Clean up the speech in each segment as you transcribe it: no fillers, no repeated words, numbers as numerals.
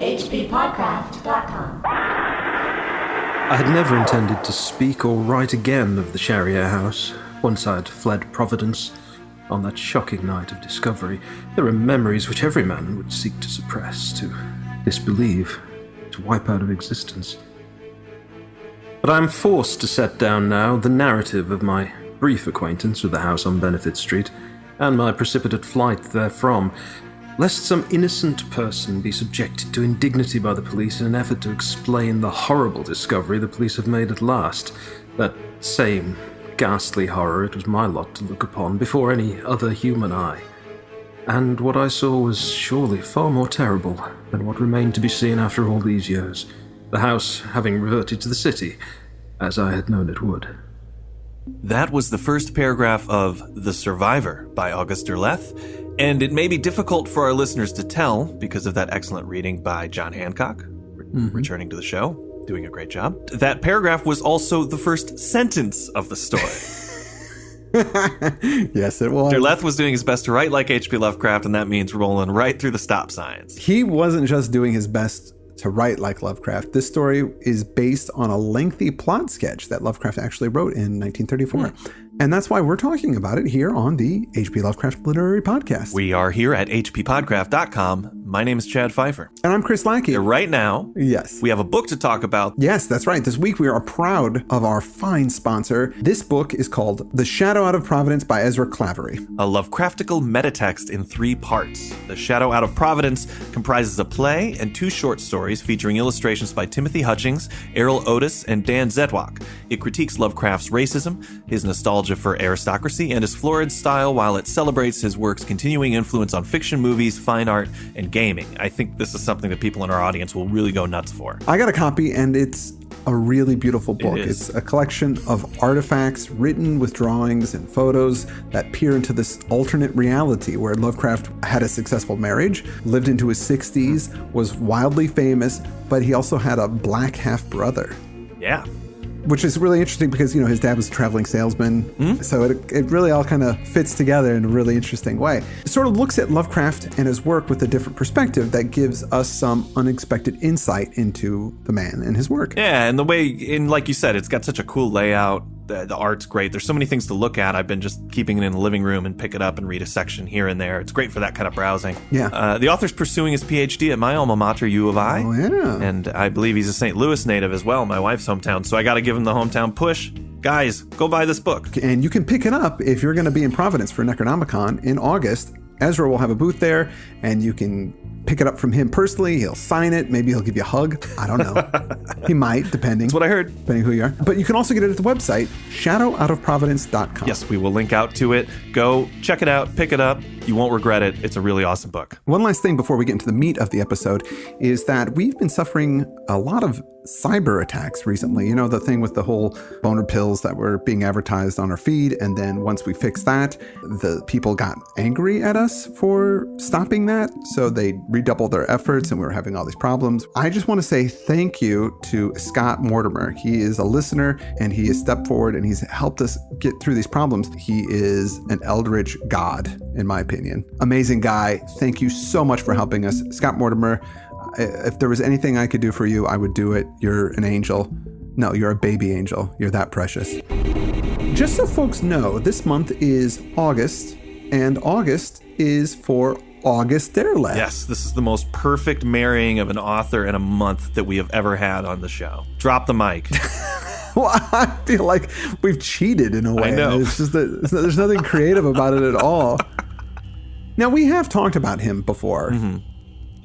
hppodcraft.com. I had never intended to speak or write again of the Sharia house. Once I had fled Providence on that shocking night of discovery, there are memories which every man would seek to suppress, to disbelieve, to wipe out of existence. But I am forced to set down now the narrative of my brief acquaintance with the house on Benefit Street, and my precipitate flight therefrom, lest some innocent person be subjected to indignity by the police in an effort to explain the horrible discovery the police have made at last. That same ghastly horror it was my lot to look upon before any other human eye. And what I saw was surely far more terrible than what remained to be seen after all these years, the house having reverted to the city, as I had known it would. That was the first paragraph of The Survivor by August Derleth, and it may be difficult for our listeners to tell because of that excellent reading by John Hancock, returning to the show, doing a great job. That paragraph was also the first sentence of the story. Yes, it was. Derleth was doing his best to write like H.P. Lovecraft, and that means rolling right through the stop signs. He wasn't just doing his best to write like Lovecraft. This story is based on a lengthy plot sketch that Lovecraft actually wrote in 1934. And that's why we're talking about it here on the H.P. Lovecraft Literary Podcast. We are here at hppodcraft.com. My name is Chad Pfeiffer. And I'm Chris Lackey. And right now, yes, we have a book to talk about. Yes, that's right. This week we are proud of our fine sponsor. This book is called The Shadow Out of Providence by Ezra Claverie. A Lovecraftical metatext in 3 parts. The Shadow Out of Providence comprises a play and 2 short stories featuring illustrations by Timothy Hutchings, Errol Otis, and Dan Zedwak. It critiques Lovecraft's racism, his nostalgia for aristocracy, and his florid style, while it celebrates his work's continuing influence on fiction, movies, fine art, and gaming. I think this is something that people in our audience will really go nuts for. I got a copy, and it's a really beautiful book. It's a collection of artifacts written with drawings and photos that peer into this alternate reality where Lovecraft had a successful marriage, lived into his 60s, was wildly famous, but he also had a black half-brother. Yeah. Which is really interesting because, you know, his dad was a traveling salesman. So it really all kind of fits together in a really interesting way. It sort of looks at Lovecraft and his work with a different perspective that gives us some unexpected insight into the man and his work. Yeah, and the way, like you said, it's got such a cool layout. The art's great. There's so many things to look at. I've been just keeping it in the living room and pick it up and read a section here and there. It's great for that kind of browsing. Yeah. The author's pursuing his PhD at my alma mater, U of I. Oh, yeah. And I believe he's a St. Louis native as well, my wife's hometown. So I got to give him the hometown push. Guys, go buy this book. And you can pick it up if you're going to be in Providence for Necronomicon in August. Ezra will have a booth there, and you can pick it up from him personally. He'll sign it. Maybe he'll give you a hug. I don't know. He might, depending. That's what I heard. Depending who you are. But you can also get it at the website, shadowOutOfProvidence.com. Yes, we will link out to it. Go check it out. Pick it up. You won't regret it. It's a really awesome book. One last thing before we get into the meat of the episode is that we've been suffering a lot of cyber attacks recently. You know, the thing with the whole boner pills that were being advertised on our feed. And then once we fixed that, the people got angry at us for stopping that. So they redoubled their efforts and we were having all these problems. I just want to say thank you to Scott Mortimer. He is a listener and he has stepped forward and he's helped us get through these problems. He is an eldritch god, in my opinion. Amazing guy. Thank you so much for helping us. Scott Mortimer, if there was anything I could do for you, I would do it. You're an angel. No, you're a baby angel. You're that precious. Just so folks know, this month is August, and August is for August Derleth. Yes, this is the most perfect marrying of an author and a month that we have ever had on the show. Drop the mic. Well, I feel like we've cheated in a way. I know. It's just that there's nothing creative about it at all. Now, we have talked about him before.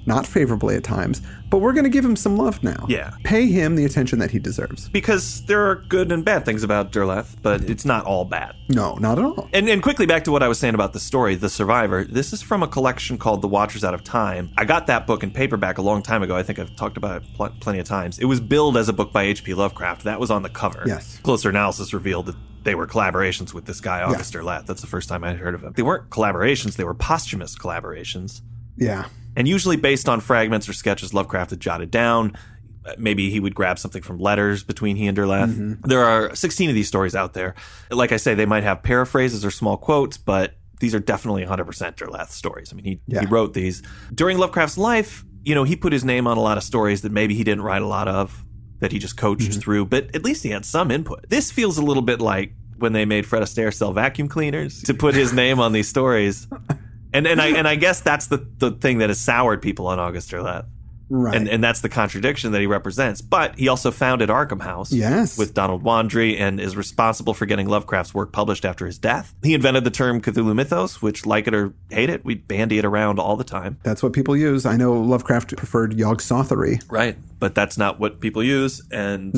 Not favorably at times, but we're going to give him some love now. Yeah. Pay him the attention that he deserves. Because there are good and bad things about Derleth, but it's not all bad. No, not at all. And quickly back to what I was saying about the story, The Survivor. This is from a collection called The Watchers Out of Time. I got that book in paperback a long time ago. I think I've talked about it plenty of times. It was billed as a book by H.P. Lovecraft. That was on the cover. Yes. Closer analysis revealed that they were collaborations with this guy, August Derleth. That's the first time I'd heard of him. They weren't collaborations. They were posthumous collaborations. Yeah. And usually based on fragments or sketches Lovecraft had jotted down. Maybe he would grab something from letters between he and Derleth. There are 16 of these stories out there. Like I say, they might have paraphrases or small quotes, but these are definitely 100% Derleth stories. I mean, he wrote these. During Lovecraft's life, he put his name on a lot of stories that maybe he didn't write a lot of, that he just coaches through, but at least he had some input. This feels a little bit like when they made Fred Astaire sell vacuum cleaners to put his name on these stories. And I guess that's the thing that has soured people on August Derleth. Right. And that's the contradiction that he represents. But he also founded Arkham House with Donald Wandry and is responsible for getting Lovecraft's work published after his death. He invented the term Cthulhu Mythos, which, like it or hate it, we bandy it around all the time. That's what people use. I know Lovecraft preferred Yog-Sothory. Right. But that's not what people use. And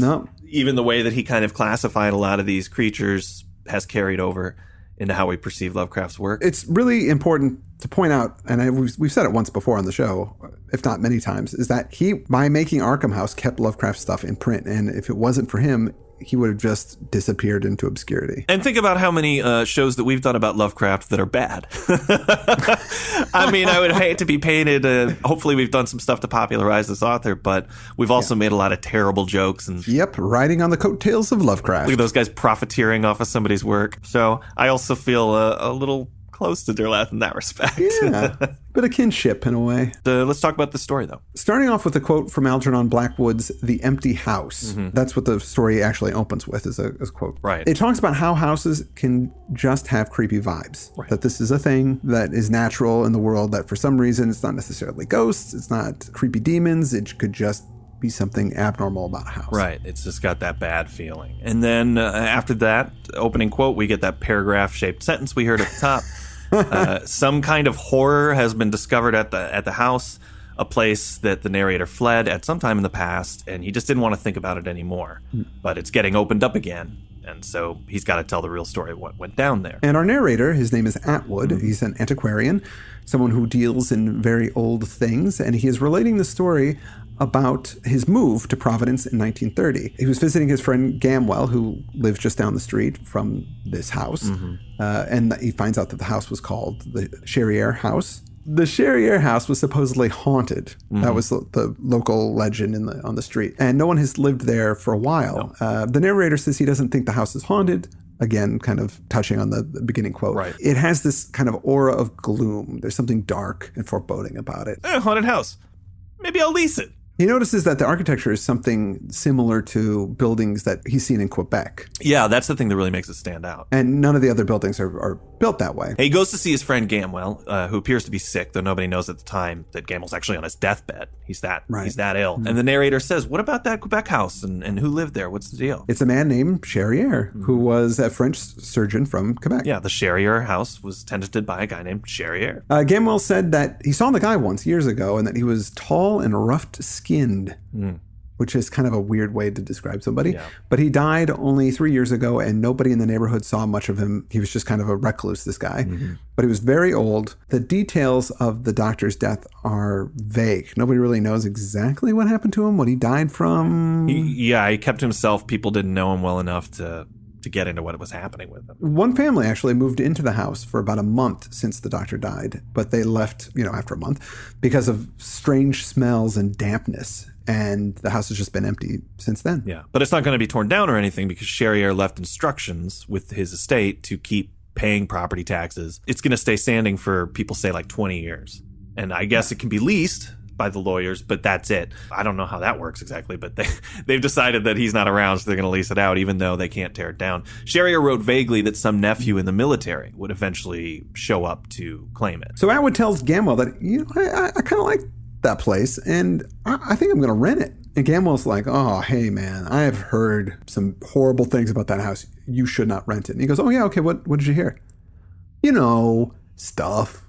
even the way that he kind of classified a lot of these creatures has carried over into how we perceive Lovecraft's work. It's really important to point out, and we've said it once before on the show, if not many times, is that he, by making Arkham House, kept Lovecraft stuff in print. And if it wasn't for him, he would have just disappeared into obscurity. And think about how many shows that we've done about Lovecraft that are bad. I mean, I would hate to be painted. Hopefully we've done some stuff to popularize this author, but we've also made a lot of terrible jokes. And riding on the coattails of Lovecraft. Look at those guys profiteering off of somebody's work. So I also feel a little close to Derleth in that respect. Yeah, bit of kinship in a way. Let's talk about the story, though. Starting off with a quote from Algernon Blackwood's The Empty House. That's what the story actually opens with, is a quote. Right. It talks about how houses can just have creepy vibes. Right. That this is a thing that is natural in the world, that for some reason it's not necessarily ghosts, it's not creepy demons, it could just be something abnormal about a house. Right. It's just got that bad feeling. And then after that opening quote, we get that paragraph-shaped sentence we heard at the top. Some kind of horror has been discovered at the house, a place that the narrator fled at some time in the past, and he just didn't want to think about it anymore. But it's getting opened up again, and so he's got to tell the real story of what went down there. And our narrator, his name is Atwood. He's an antiquarian, someone who deals in very old things, and he is relating the story about his move to Providence in 1930. He was visiting his friend Gamwell, who lives just down the street from this house, and he finds out that the house was called the Cherriere House. The Cherriere House was supposedly haunted. That was the local legend on the street, and no one has lived there for a while. No. The narrator says he doesn't think the house is haunted. Again, kind of touching on the beginning quote. Right. It has this kind of aura of gloom. There's something dark and foreboding about it. Haunted house. Maybe I'll lease it. He notices that the architecture is something similar to buildings that he's seen in Quebec. Yeah, that's the thing that really makes it stand out. And none of the other buildings are built that way. He goes to see his friend Gamwell, who appears to be sick, though nobody knows at the time that Gamwell's actually on his deathbed. He's that ill. And the narrator says, what about that Quebec house and who lived there? What's the deal? It's a man named Cherriere, who was a French surgeon from Quebec. Yeah, the Cherriere house was tenanted by a guy named Cherriere. Gamwell said that he saw the guy once years ago and that he was tall and rough-skinned. Which is kind of a weird way to describe somebody. Yeah. But he died only 3 years ago, and nobody in the neighborhood saw much of him. He was just kind of a recluse, this guy. But he was very old. The details of the doctor's death are vague. Nobody really knows exactly what happened to him, what he died from. He kept himself. People didn't know him well enough to get into what was happening with him. One family actually moved into the house for about a month since the doctor died, but they left, after a month because of strange smells and dampness. And the house has just been empty since then. Yeah, but it's not going to be torn down or anything because Cherriere left instructions with his estate to keep paying property taxes. It's going to stay standing for, people say, like 20 years. And I guess it can be leased by the lawyers, but that's it. I don't know how that works exactly, but they've decided that he's not around, so they're going to lease it out, even though they can't tear it down. Cherriere wrote vaguely that some nephew in the military would eventually show up to claim it. So Atwood tells Gamwell that, I kind of like that place, and I think I'm going to rent it. And Gamwell's like, oh, hey, man, I have heard some horrible things about that house. You should not rent it. And he goes, oh, yeah, okay, what did you hear? Stuff.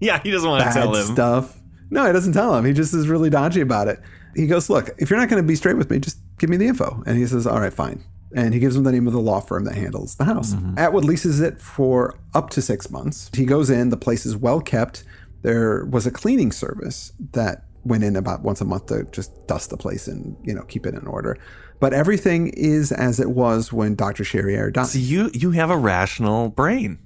Yeah, he doesn't want to tell him. Stuff. No, he doesn't tell him. He just is really dodgy about it. He goes, look, if you're not going to be straight with me, just give me the info. And he says, all right, fine. And he gives him the name of the law firm that handles the house. Atwood leases it for up to 6 months. He goes in. The place is well kept. There was a cleaning service that went in about once a month to just dust the place and, keep it in order. But everything is as it was when Dr. Cherriere died. So you have a rational brain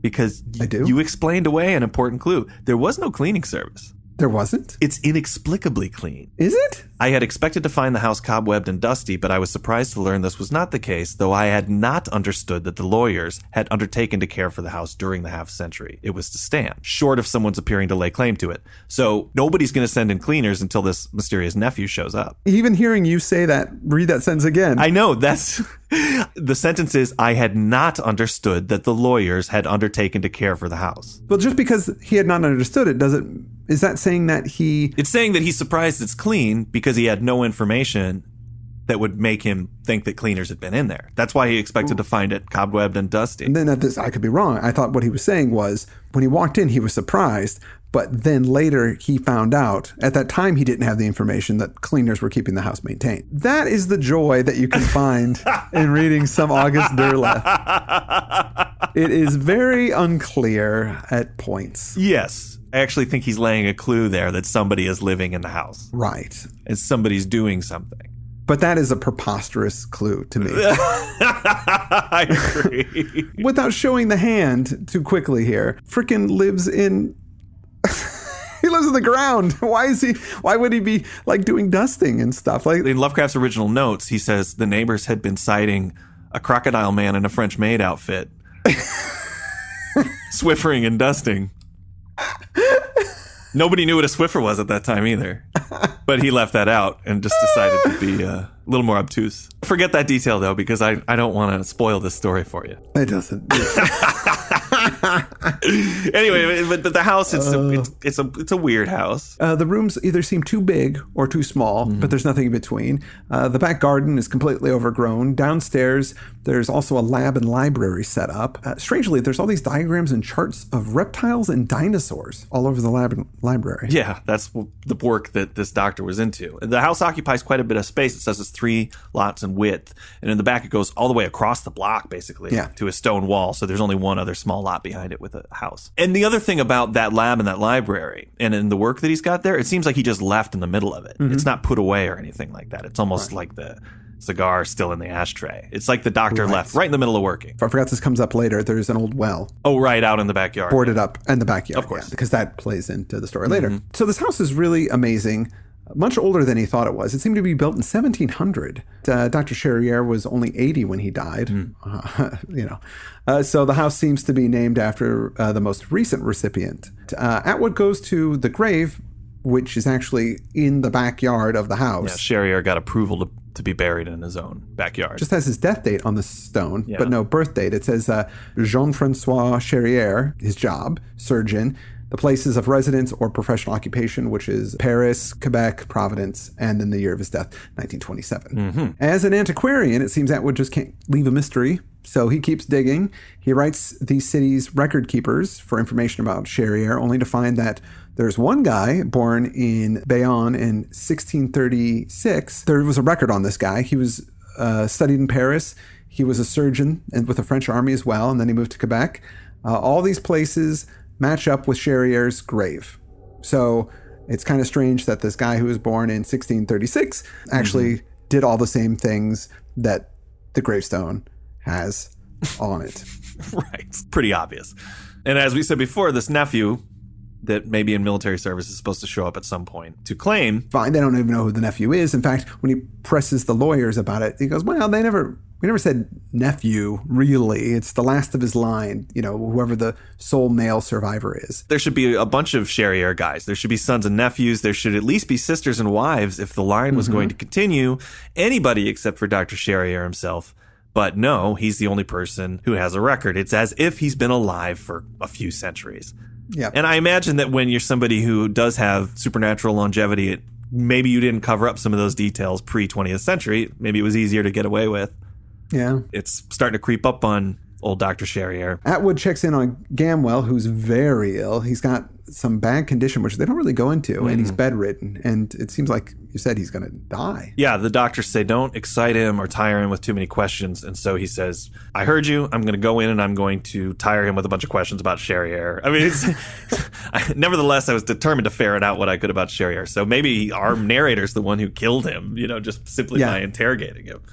because I do. You explained away an important clue. There was no cleaning service. There wasn't? It's inexplicably clean. Is it? I had expected to find the house cobwebbed and dusty, but I was surprised to learn this was not the case, though I had not understood that the lawyers had undertaken to care for the house during the half-century it was to stand, short of someone's appearing to lay claim to it. So nobody's going to send in cleaners until this mysterious nephew shows up. Even hearing you say that, read that sentence again. I know, that's... The sentence is, I had not understood that the lawyers had undertaken to care for the house. Well, just because he had not understood it, is that saying that he... It's saying that he's surprised it's clean because he had no information that would make him think that cleaners had been in there. That's why he expected to find it cobwebbed and dusty. And then I could be wrong. I thought what he was saying was when he walked in, he was surprised, but then later he found out. At that time, he didn't have the information that cleaners were keeping the house maintained. That is the joy that you can find in reading some August Derleth. It is very unclear at points. Yes. I actually think he's laying a clue there that somebody is living in the house. Right. And somebody's doing something. But that is a preposterous clue to me. I agree. Without showing the hand too quickly here, frickin' lives in... He lives in the ground. Why would he be like doing dusting and stuff? Like in Lovecraft's original notes, he says the neighbors had been sighting a crocodile man in a French maid outfit. Swiffering and dusting. Nobody knew what a Swiffer was at that time either. But he left that out and just decided to be a little more obtuse. Forget that detail, though, because I don't want to spoil this story for you. It doesn't. Anyway, but the house, it's a weird house. The rooms either seem too big or too small, but there's nothing in between. The back garden is completely overgrown. Downstairs, there's also a lab and library set up. Strangely, there's all these diagrams and charts of reptiles and dinosaurs all over the lab and library. Yeah, that's the work that this doctor was into. The house occupies quite a bit of space. It says it's 3 lots in width. And in the back, it goes all the way across the block, basically, to a stone wall. So there's only one other small lot behind it with a house. And the other thing about that lab and that library and in the work that he's got there, it seems like he just left in the middle of it. It's not put away or anything like that. It's almost like the cigar still in the ashtray. It's like the doctor left right in the middle of working. I forgot this comes up later. There's an old well. Oh, right, out in the backyard. Boarded up in the backyard. Of course. Because that plays into the story later. So this house is really amazing. Much older than he thought it was. It seemed to be built in 1700. Dr. Charriere was only 80 when he died. So the house seems to be named after the most recent recipient. Atwood goes to the grave, which is actually in the backyard of the house. Yeah, Charriere got approval to be buried in his own backyard. Just has his death date on the stone, but no birth date. It says Jean-Francois Charriere, his job, surgeon, the places of residence or professional occupation, which is Paris, Quebec, Providence, and then the year of his death, 1927. As an antiquarian, it seems Atwood just can't leave a mystery, so he keeps digging. He writes these cities' record keepers for information about Charriere, only to find that there's one guy born in Bayonne in 1636. There was a record on this guy. He was studied in Paris. He was a surgeon and with the French army as well, and then he moved to Quebec. All these places match up with Charriere's grave. So it's kind of strange that this guy who was born in 1636 actually did all the same things that the gravestone has on it. Right. Pretty obvious. And as we said before, this nephew that maybe in military service is supposed to show up at some point to claim. Fine, they don't even know who the nephew is. In fact, when he presses the lawyers about it, he goes, well, we never said nephew, really. It's the last of his line, whoever the sole male survivor is. There should be a bunch of Charriere guys. There should be sons and nephews. There should at least be sisters and wives if the line was going to continue. Anybody except for Dr. Charriere himself. But no, he's the only person who has a record. It's as if he's been alive for a few centuries. Yeah. And I imagine that when you're somebody who does have supernatural longevity, maybe you didn't cover up some of those details pre-20th century. Maybe it was easier to get away with. Yeah. It's starting to creep up on old Dr. Charriere. Atwood checks in on Gamwell, who's very ill. He's got some bad condition, which they don't really go into, and he's bedridden. And it seems like you said he's going to die. Yeah, the doctors say don't excite him or tire him with too many questions. And so he says, I heard you. I'm going to go in and I'm going to tire him with a bunch of questions about Charriere. I mean, nevertheless, I was determined to ferret out what I could about Charriere. So maybe our narrator's the one who killed him, just simply by interrogating him.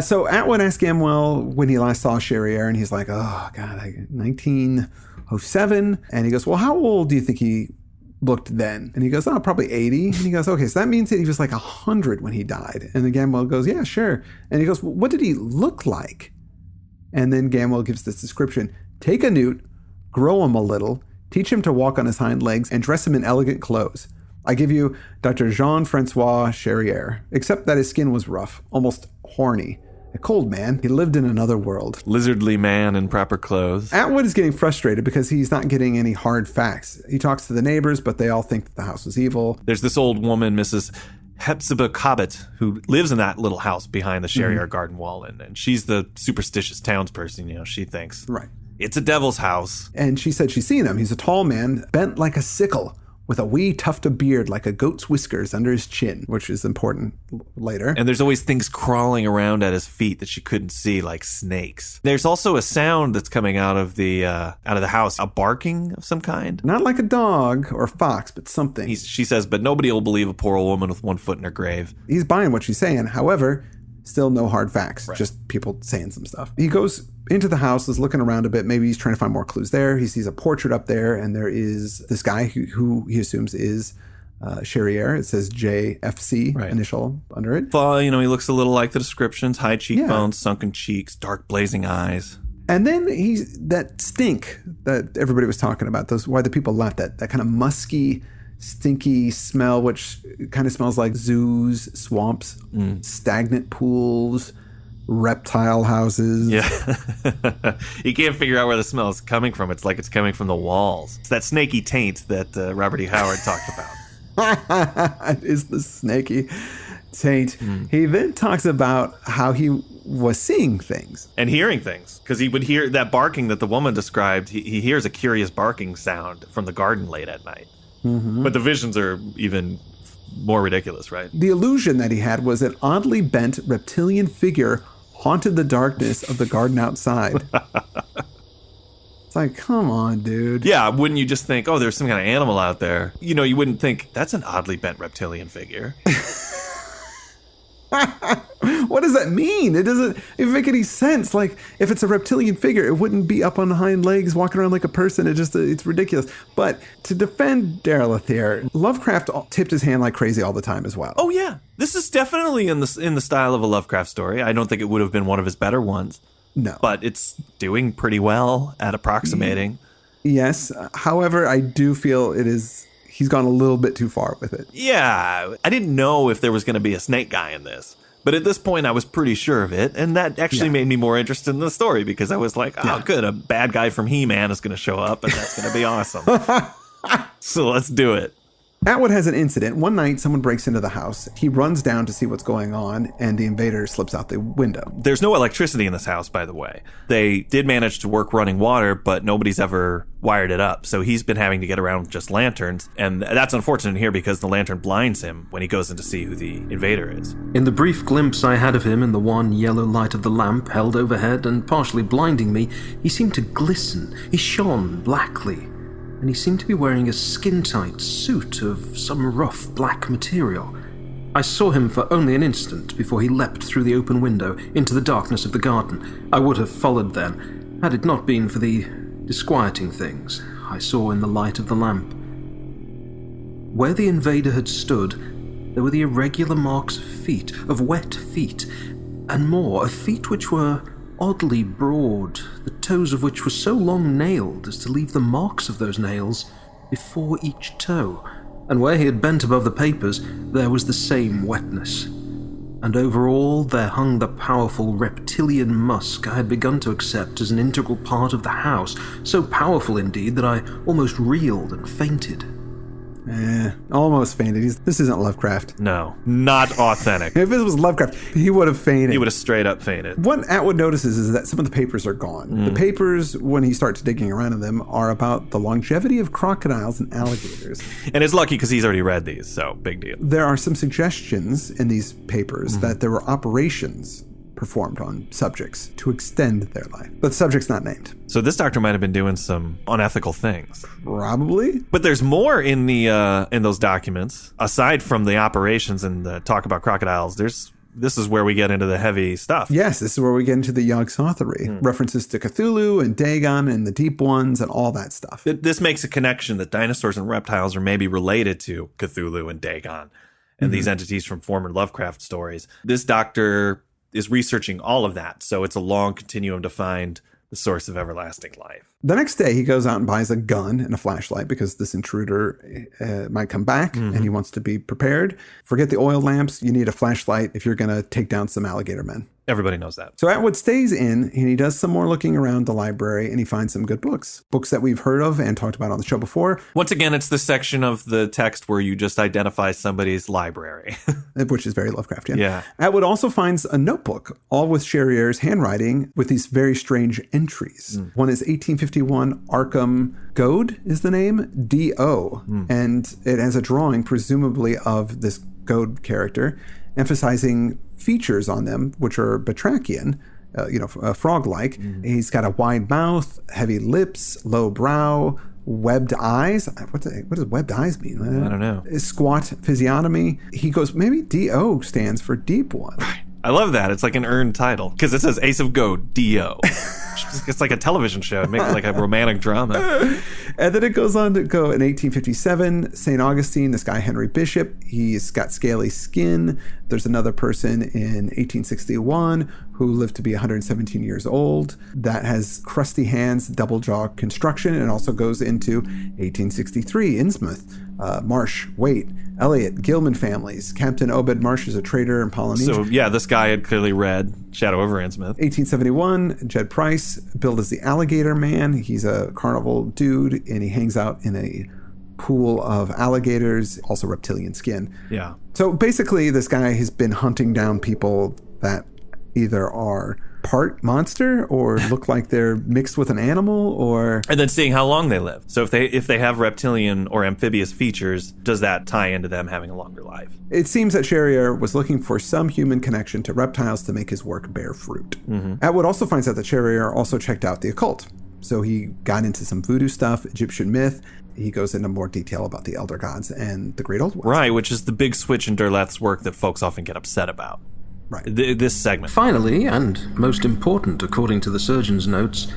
So Atwood asked Gamwell when he last saw Charriere, and he's like, oh, God, 1907. And he goes, well, how old do you think he looked then? And he goes, oh, probably 80. And he goes, okay, so that means that he was like 100 when he died. And then Gamwell goes, yeah, sure. And he goes, well, what did he look like? And then Gamwell gives this description. Take a newt, grow him a little, teach him to walk on his hind legs, and dress him in elegant clothes. I give you Dr. Jean-Francois Charrière, except that his skin was rough, almost horny. A cold man. He lived in another world. Lizardly man in proper clothes. Atwood is getting frustrated because he's not getting any hard facts. He talks to the neighbors, but they all think that the house was evil. There's this old woman, Mrs. Hepzibah Cobbett, who lives in that little house behind the Charrière garden wall, and she's the superstitious townsperson. She thinks. Right. It's a devil's house. And she said she's seen him. He's a tall man, bent like a sickle, with a wee tuft of beard like a goat's whiskers under his chin, which is important later. And there's always things crawling around at his feet that she couldn't see, like snakes. There's also a sound that's coming out of the house, a barking of some kind. Not like a dog or a fox, but something. She says, but nobody will believe a poor old woman with 1 foot in her grave. He's buying what she's saying. However, still no hard facts, just people saying some stuff. He goes into the house, is looking around a bit. Maybe he's trying to find more clues there. He sees a portrait up there, and there is this guy who he assumes is Charrière. It says JFC initial under it. Well, he looks a little like the descriptions: high cheekbones, sunken cheeks, dark blazing eyes. And then that stink that everybody was talking about, why the people left, that kind of musky, stinky smell, which kind of smells like zoos, swamps, stagnant pools, reptile houses. Yeah. You can't figure out where the smell is coming from. It's like it's coming from the walls. It's that snaky taint that Robert E. Howard talked about. It is the snaky taint. He then talks about how he was seeing things. And hearing things. Because he would hear that barking that the woman described. He hears a curious barking sound from the garden late at night. But the visions are even more ridiculous, right? The illusion that he had was an oddly bent reptilian figure haunted the darkness of the garden outside. It's like, come on, dude. Yeah, wouldn't you just think, oh, there's some kind of animal out there? You wouldn't think, that's an oddly bent reptilian figure. What does that mean? It doesn't even make any sense. Like, if it's a reptilian figure, it wouldn't be up on hind legs walking around like a person. It's ridiculous. But to defend Derleth here, Lovecraft tipped his hand like crazy all the time as well. Oh yeah, this is definitely in the style of a Lovecraft story. I don't think it would have been one of his better ones. No, but it's doing pretty well at approximating. Yes, however, I do feel he's gone a little bit too far with it. Yeah, I didn't know if there was going to be a snake guy in this. But at this point, I was pretty sure of it. And that actually made me more interested in the story because I was like, oh, good. A bad guy from He-Man is going to show up and that's going to be awesome. So let's do it. Atwood has an incident. One night, someone breaks into the house. He runs down to see what's going on, and the invader slips out the window. There's no electricity in this house, by the way. They did manage to work running water, but nobody's ever wired it up. So he's been having to get around with just lanterns. And that's unfortunate here because the lantern blinds him when he goes in to see who the invader is. In the brief glimpse I had of him in the wan yellow light of the lamp held overhead and partially blinding me, he seemed to glisten. He shone blackly. And he seemed to be wearing a skin-tight suit of some rough black material. I saw him for only an instant before he leapt through the open window into the darkness of the garden. I would have followed then, had it not been for the disquieting things I saw in the light of the lamp. Where the invader had stood, there were the irregular marks of feet, of wet feet, and more, of feet which were oddly broad, the toes of which were so long nailed as to leave the marks of those nails before each toe, and where he had bent above the papers, there was the same wetness. And over all there hung the powerful reptilian musk I had begun to accept as an integral part of the house, so powerful indeed that I almost reeled and fainted. Almost fainted. This isn't Lovecraft. No, not authentic. If this was Lovecraft, he would have fainted. He would have straight up fainted. What Atwood notices is that some of the papers are gone. The papers, when he starts digging around in them, are about the longevity of crocodiles and alligators. And it's lucky because he's already read these, so big deal. There are some suggestions in these papers that there were operations performed on subjects to extend their life. But the subject's not named. So this doctor might have been doing some unethical things. Probably. But there's more in the in those documents. Aside from the operations and the talk about crocodiles, there's this is where we get into the heavy stuff. Yes, this is where we get into the Yog-Sothory. References to Cthulhu and Dagon and the Deep Ones and all that stuff. This makes a connection that dinosaurs and reptiles are maybe related to Cthulhu and Dagon and these entities from former Lovecraft stories. This doctor is researching all of that, so it's a long continuum to find the source of everlasting life. The next day, he goes out and buys a gun and a flashlight because this intruder might come back and he wants to be prepared. Forget the oil lamps. You need a flashlight if you're going to take down some alligator men. Everybody knows that. So Atwood stays in and he does some more looking around the library and he finds some good books. Books that we've heard of and talked about on the show before. Once again, it's the section of the text where you just identify somebody's library. Which is very Lovecraftian. Yeah. Atwood also finds a notebook, all with Cherrier's handwriting with these very strange entries. One is 1851 Arkham Goad is the name, D.O. And it has a drawing, presumably, of this Goad character, emphasizing features on them, which are batrachian, frog-like. He's got a wide mouth, heavy lips, low brow, webbed eyes. What does webbed eyes mean? I don't know. Squat physiognomy. He goes, maybe D.O. stands for Deep One. I love that. It's like an earned title because it says Ace of Goad, D.O. It's like a television show. Make it like a romantic drama. And then it goes on to go in 1857, St. Augustine, this guy Henry Bishop, he's got scaly skin. There's another person in 1861 who lived to be 117 years old that has crusty hands, double jaw construction, and also goes into 1863, Innsmouth, Marsh, Waite, Elliot, Gilman families. Captain Obed Marsh is a trader in Polynesia. So, yeah, this guy had clearly read Shadow over Innsmouth. 1871, Jed Price, billed as the Alligator Man. He's a carnival dude, and he hangs out in a pool of alligators, also reptilian skin. Yeah. So basically, this guy has been hunting down people that either are part monster or look like they're mixed with an animal, or and then seeing how long they live. So if they have reptilian or amphibious features, does that tie into them having a longer life? It seems that Cherrier was looking for some human connection to reptiles to make his work bear fruit. Atwood also finds out that Cherrier also checked out the occult. So he got into some voodoo stuff, Egyptian myth. He goes into more detail about the elder gods and the great old ones. Right, which is the big switch in Derleth's work that folks often get upset about. Right. This segment. Finally, and most important according to the surgeon's notes,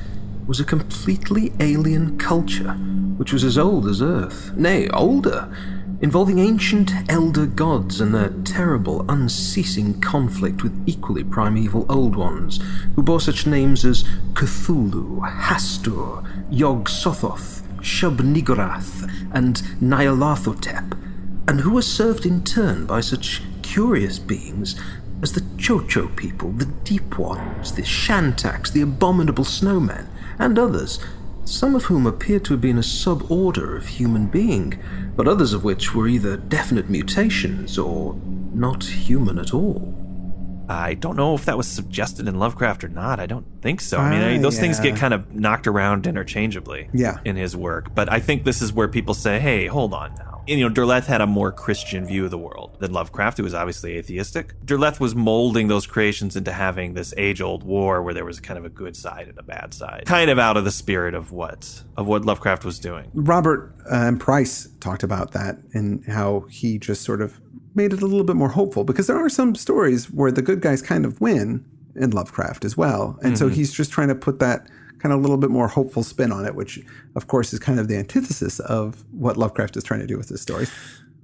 was a completely alien culture, which was as old as Earth, nay, older, involving ancient elder gods and their terrible, unceasing conflict with equally primeval old ones, who bore such names as Cthulhu, Hastur, Yog-Sothoth, Shub-Niggurath, and Nyarlathotep, and who were served in turn by such curious beings as the Chocho people, the Deep Ones, the Shantaks, the Abominable Snowmen, and others, some of whom appeared to have been a suborder of human being, but others of which were either definite mutations or not human at all. I don't know if that was suggested in Lovecraft or not. I don't think so. I mean, those things get kind of knocked around interchangeably in his work. But I think this is where people say, hey, hold on now. And, Derleth had a more Christian view of the world than Lovecraft, who was obviously atheistic. Derleth was molding those creations into having this age-old war where there was kind of a good side and a bad side. Kind of out of the spirit of what Lovecraft was doing. Robert and Price talked about that and how he just sort of made it a little bit more hopeful, because there are some stories where the good guys kind of win in Lovecraft as well. And so he's just trying to put that kind of a little bit more hopeful spin on it, which of course is kind of the antithesis of what Lovecraft is trying to do with his stories.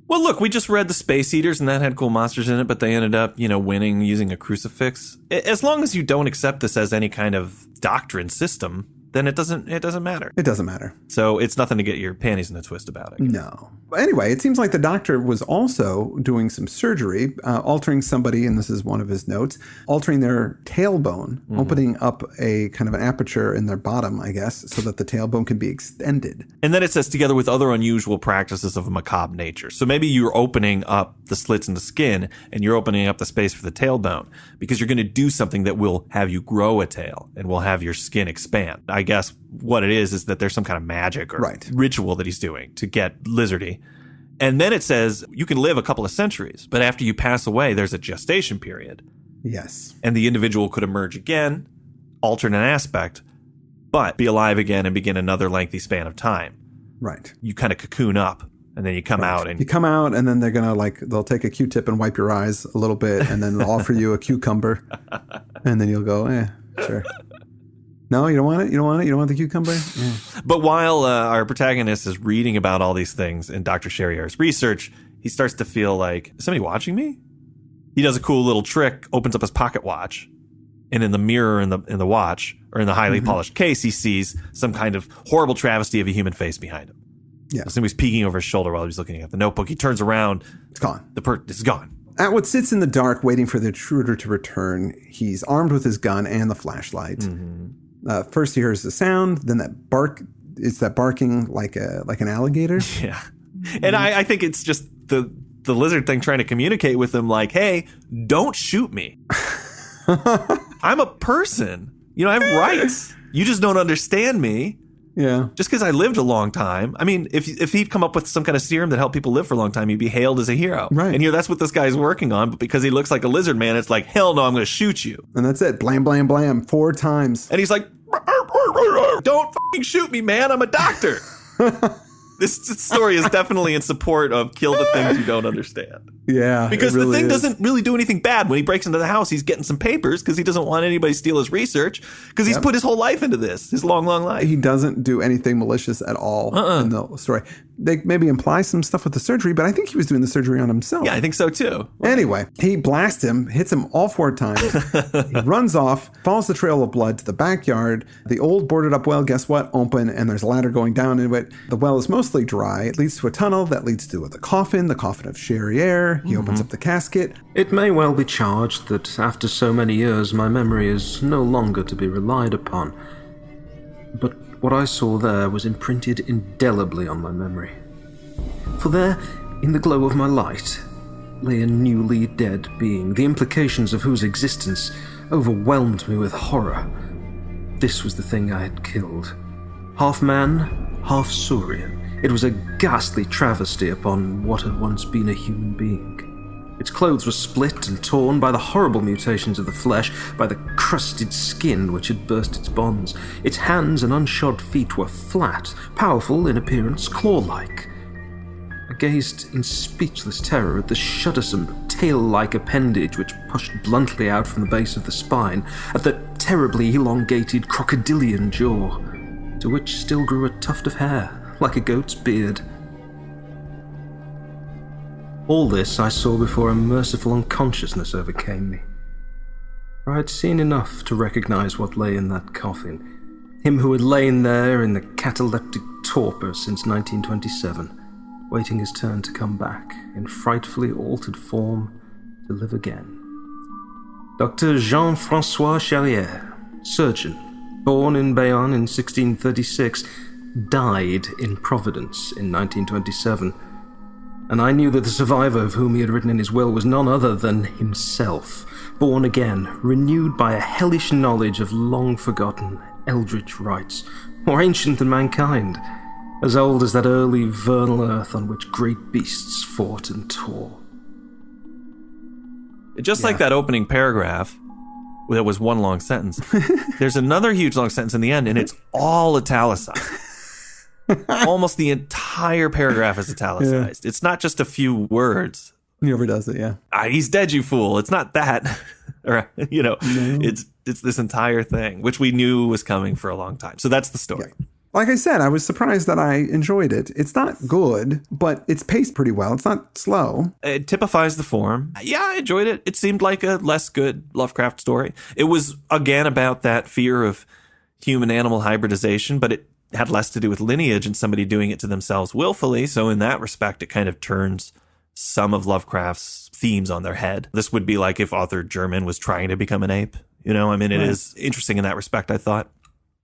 Well, look, we just read The Space Eaters and that had cool monsters in it, but they ended up, winning using a crucifix. As long as you don't accept this as any kind of doctrine system, then it doesn't matter. It doesn't matter. So it's nothing to get your panties in a twist about it. No. Anyway, it seems like the doctor was also doing some surgery, altering somebody, and this is one of his notes, altering their tailbone, opening up a kind of an aperture in their bottom, I guess, so that the tailbone can be extended. And then it says together with other unusual practices of a macabre nature. So maybe you're opening up the slits in the skin and you're opening up the space for the tailbone because you're going to do something that will have you grow a tail and will have your skin expand. I guess what it is that there's some kind of magic or ritual that he's doing to get lizardy. And then it says you can live a couple of centuries, but after you pass away, there's a gestation period. Yes. And the individual could emerge again, alter an aspect, but be alive again and begin another lengthy span of time. Right. You kind of cocoon up And then you come out and you come out, and then they're gonna they'll take a Q-tip and wipe your eyes a little bit, and then they'll offer you a cucumber, and then you'll go, sure. No, you don't want it. You don't want it. You don't want the cucumber. Yeah. But while our protagonist is reading about all these things in Dr. Charrier's research, he starts to feel like, is somebody watching me? He does a cool little trick, opens up his pocket watch, and in the mirror in the watch, or in the highly polished case, he sees some kind of horrible travesty of a human face behind him. Yeah. So he's peeking over his shoulder while he's looking at the notebook. He turns around. It's gone. It's gone. Atwood sits in the dark waiting for the intruder to return. He's armed with his gun and the flashlight. First he hears the sound, then that bark. It's that barking like an alligator. Yeah. And I think it's just the lizard thing trying to communicate with him like, hey, don't shoot me. I'm a person. I have rights. You just don't understand me. Yeah. Just because I lived a long time. I mean, if he'd come up with some kind of serum that helped people live for a long time, he'd be hailed as a hero. Right. And that's what this guy's working on. But because he looks like a lizard man, it's like, hell no, I'm going to shoot you. And that's it. Blam, blam, blam. 4 times. And he's like, don't fucking shoot me, man. I'm a doctor. This story is definitely in support of kill the things you don't understand. Yeah. Because the thing doesn't really do anything bad. When he breaks into the house, he's getting some papers because he doesn't want anybody to steal his research because he's put his whole life into this, his long, long life. He doesn't do anything malicious at all in the story. They maybe imply some stuff with the surgery, but I think he was doing the surgery on himself. Yeah, I think so too. Anyway, he blasts him, hits him all 4 times. He runs off, follows the trail of blood to the backyard. The old boarded up well, guess what? Open, and there's a ladder going down into it. The well is mostly dry. It leads to a tunnel that leads to the coffin of Charrier. He opens up the casket. It may well be charged that after so many years my memory is no longer to be relied upon. But what I saw there was imprinted indelibly on my memory. For there, in the glow of my light, lay a newly dead being, the implications of whose existence overwhelmed me with horror. This was the thing I had killed. Half man, half saurian. It was a ghastly travesty upon what had once been a human being. Its clothes were split and torn by the horrible mutations of the flesh, by the crusted skin which had burst its bonds. Its hands and unshod feet were flat, powerful in appearance, claw-like. I gazed in speechless terror at the shuddersome, tail-like appendage which pushed bluntly out from the base of the spine, at the terribly elongated crocodilian jaw, to which still grew a tuft of hair, like a goat's beard. All this I saw before a merciful unconsciousness overcame me. For I had seen enough to recognize what lay in that coffin, him who had lain there in the cataleptic torpor since 1927, waiting his turn to come back in frightfully altered form to live again. Dr. Jean-François Charrier, surgeon, born in Bayonne in 1636, died in Providence in 1927, and I knew that the survivor of whom he had written in his will was none other than himself, born again, renewed by a hellish knowledge of long-forgotten eldritch rites, more ancient than mankind, as old as that early vernal earth on which great beasts fought and tore. Just like that opening paragraph, that was one long sentence, there's another huge long sentence in the end, and it's all italicized. Almost the entire paragraph is italicized. Yeah. It's not just a few words. He overdoes it, yeah. He's dead, you fool. It's not that. Or, no. It's this entire thing, which we knew was coming for a long time. So that's the story. Yeah. Like I said, I was surprised that I enjoyed it. It's not good, but it's paced pretty well. It's not slow. It typifies the form. Yeah, I enjoyed it. It seemed like a less good Lovecraft story. It was, again, about that fear of human-animal hybridization, but it had less to do with lineage and somebody doing it to themselves willfully. So in that respect, it kind of turns some of Lovecraft's themes on their head. This would be like if Arthur German was trying to become an ape. It is interesting in that respect, I thought.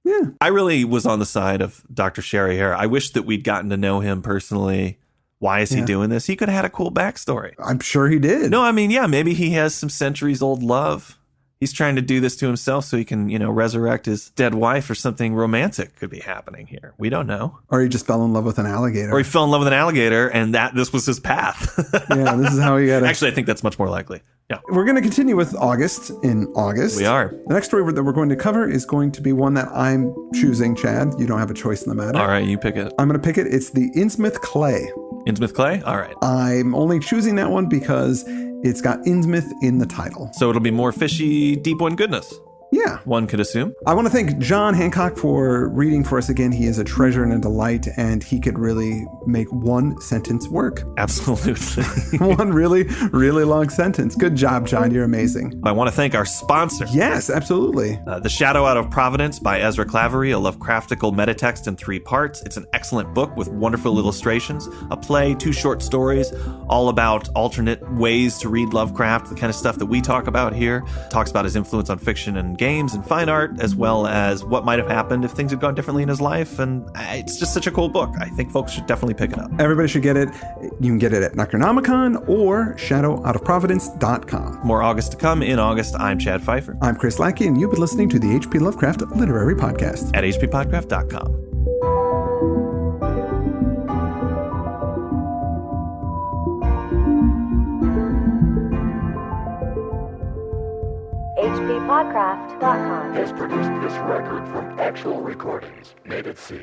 Yeah. I really was on the side of Dr. Charrier. I wish that we'd gotten to know him personally. Why is he doing this? He could have had a cool backstory. I'm sure he did. No, maybe he has some centuries-old love. He's trying to do this to himself so he can, resurrect his dead wife, or something romantic could be happening here. We don't know. Or he just fell in love with an alligator. Or he fell in love with an alligator, and this was his path. Yeah, this is how he got it. Actually, I think that's much more likely. Yeah. We're going to continue with August in August. We are. The next story that we're going to cover is going to be one that I'm choosing, Chad. You don't have a choice in the matter. All right, you pick it. I'm going to pick it. It's the Innsmouth Clay. Innsmouth Clay? All right. I'm only choosing that one because it's got Innsmouth in the title. So it'll be more fishy, deep one goodness. Yeah. One could assume. I want to thank John Hancock for reading for us again. He is a treasure and a delight, and he could really make one sentence work. Absolutely. One really, really long sentence. Good job, John. You're amazing. I want to thank our sponsor. Yes, absolutely. The Shadow Out of Providence by Ezra Clavery, a Lovecraftical metatext in 3 parts. It's an excellent book with wonderful illustrations, a play, 2 short stories, all about alternate ways to read Lovecraft, the kind of stuff that we talk about here. Talks about his influence on fiction and games and fine art, as well as what might have happened if things had gone differently in his life. And it's just such a cool book. I think folks should definitely pick it up. Everybody should get it. You can get it at Necronomicon or shadowoutofprovidence.com. More August to come. In August, I'm Chad Pfeiffer. I'm Chris Lackey, and you've been listening to the H.P. Lovecraft Literary Podcast. At hppodcraft.com. hppodcraft.com has produced this record from actual recordings made at sea.